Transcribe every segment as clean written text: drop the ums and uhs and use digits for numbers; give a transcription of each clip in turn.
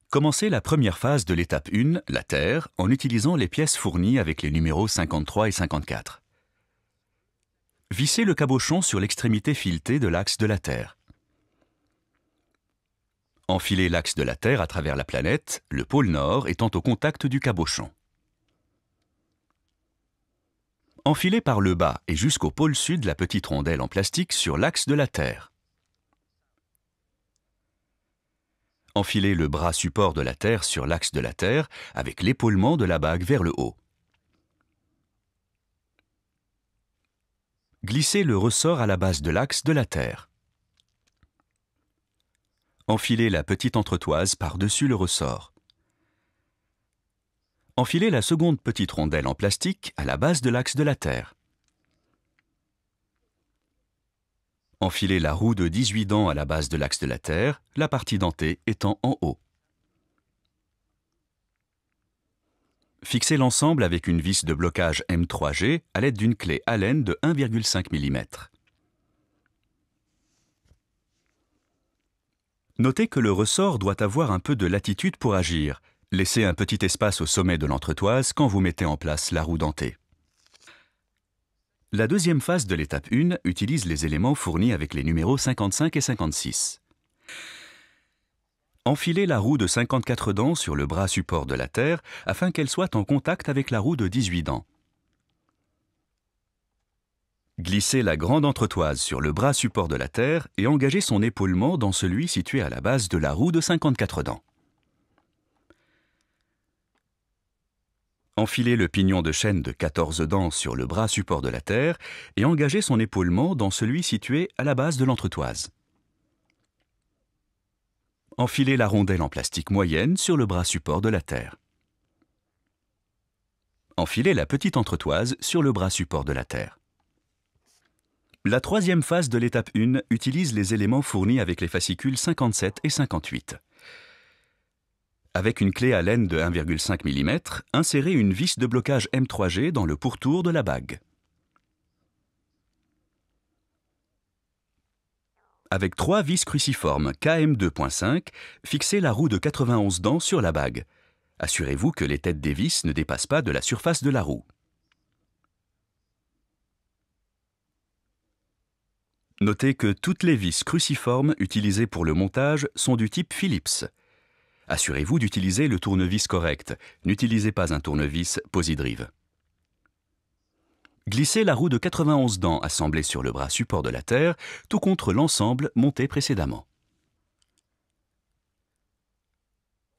Commencez la première phase de l'étape 1, la terre, en utilisant les pièces fournies avec les numéros 53 et 54. Vissez le cabochon sur l'extrémité filetée de l'axe de la terre. Enfilez l'axe de la Terre à travers la planète, le pôle Nord étant au contact du cabochon. Enfilez par le bas et jusqu'au pôle Sud la petite rondelle en plastique sur l'axe de la Terre. Enfilez le bras support de la Terre sur l'axe de la Terre avec l'épaulement de la bague vers le haut. Glissez le ressort à la base de l'axe de la Terre. Enfilez la petite entretoise par-dessus le ressort. Enfilez la seconde petite rondelle en plastique à la base de l'axe de la Terre. Enfilez la roue de 18 dents à la base de l'axe de la Terre, la partie dentée étant en haut. Fixez l'ensemble avec une vis de blocage M3G à l'aide d'une clé Allen de 1,5 mm. Notez que le ressort doit avoir un peu de latitude pour agir. Laissez un petit espace au sommet de l'entretoise quand vous mettez en place la roue dentée. La deuxième phase de l'étape 1 utilise les éléments fournis avec les numéros 55 et 56. Enfilez la roue de 54 dents sur le bras support de la Terre afin qu'elle soit en contact avec la roue de 18 dents. Glissez la grande entretoise sur le bras support de la Terre et engagez son épaulement dans celui situé à la base de la roue de 54 dents. Enfilez le pignon de chêne de 14 dents sur le bras support de la Terre et engagez son épaulement dans celui situé à la base de l'entretoise. Enfilez la rondelle en plastique moyenne sur le bras support de la Terre. Enfilez la petite entretoise sur le bras support de la Terre. La troisième phase de l'étape 1 utilise les éléments fournis avec les fascicules 57 et 58. Avec une clé Allen de 1,5 mm, insérez une vis de blocage M3G dans le pourtour de la bague. Avec 3 vis cruciformes KM2.5, fixez la roue de 91 dents sur la bague. Assurez-vous que les têtes des vis ne dépassent pas de la surface de la roue. Notez que toutes les vis cruciformes utilisées pour le montage sont du type Phillips. Assurez-vous d'utiliser le tournevis correct. N'utilisez pas un tournevis Posidrive. Glissez la roue de 91 dents assemblée sur le bras support de la Terre, tout contre l'ensemble monté précédemment.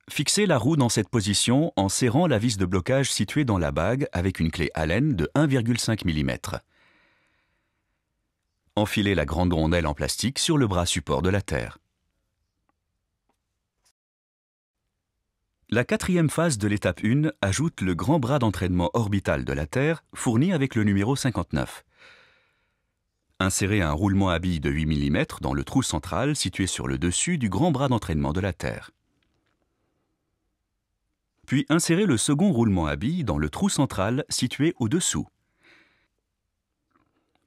Fixez la roue dans cette position en serrant la vis de blocage située dans la bague avec une clé Allen de 1,5 mm. Enfilez la grande rondelle en plastique sur le bras support de la Terre. La quatrième phase de l'étape 1 ajoute le grand bras d'entraînement orbital de la Terre fourni avec le numéro 59. Insérez un roulement à billes de 8 mm dans le trou central situé sur le dessus du grand bras d'entraînement de la Terre. Puis insérez le second roulement à billes dans le trou central situé au-dessous.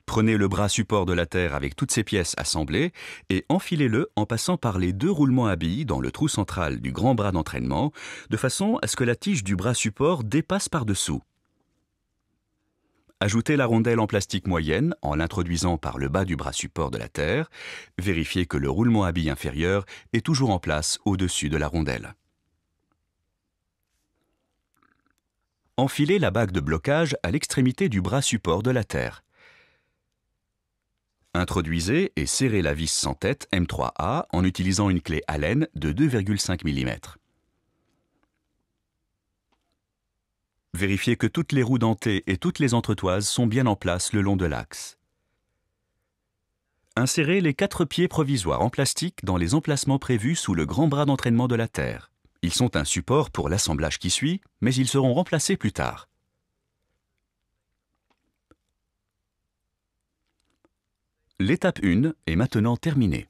Prenez le bras support de la Terre avec toutes ses pièces assemblées et enfilez-le en passant par les 2 roulements à billes dans le trou central du grand bras d'entraînement, de façon à ce que la tige du bras support dépasse par-dessous. Ajoutez la rondelle en plastique moyenne en l'introduisant par le bas du bras support de la Terre. Vérifiez que le roulement à billes inférieur est toujours en place au-dessus de la rondelle. Enfilez la bague de blocage à l'extrémité du bras support de la Terre. Introduisez et serrez la vis sans tête M3A en utilisant une clé Allen de 2,5 mm. Vérifiez que toutes les roues dentées et toutes les entretoises sont bien en place le long de l'axe. Insérez les 4 pieds provisoires en plastique dans les emplacements prévus sous le grand bras d'entraînement de la Terre. Ils sont un support pour l'assemblage qui suit, mais ils seront remplacés plus tard. L'étape 1 est maintenant terminée.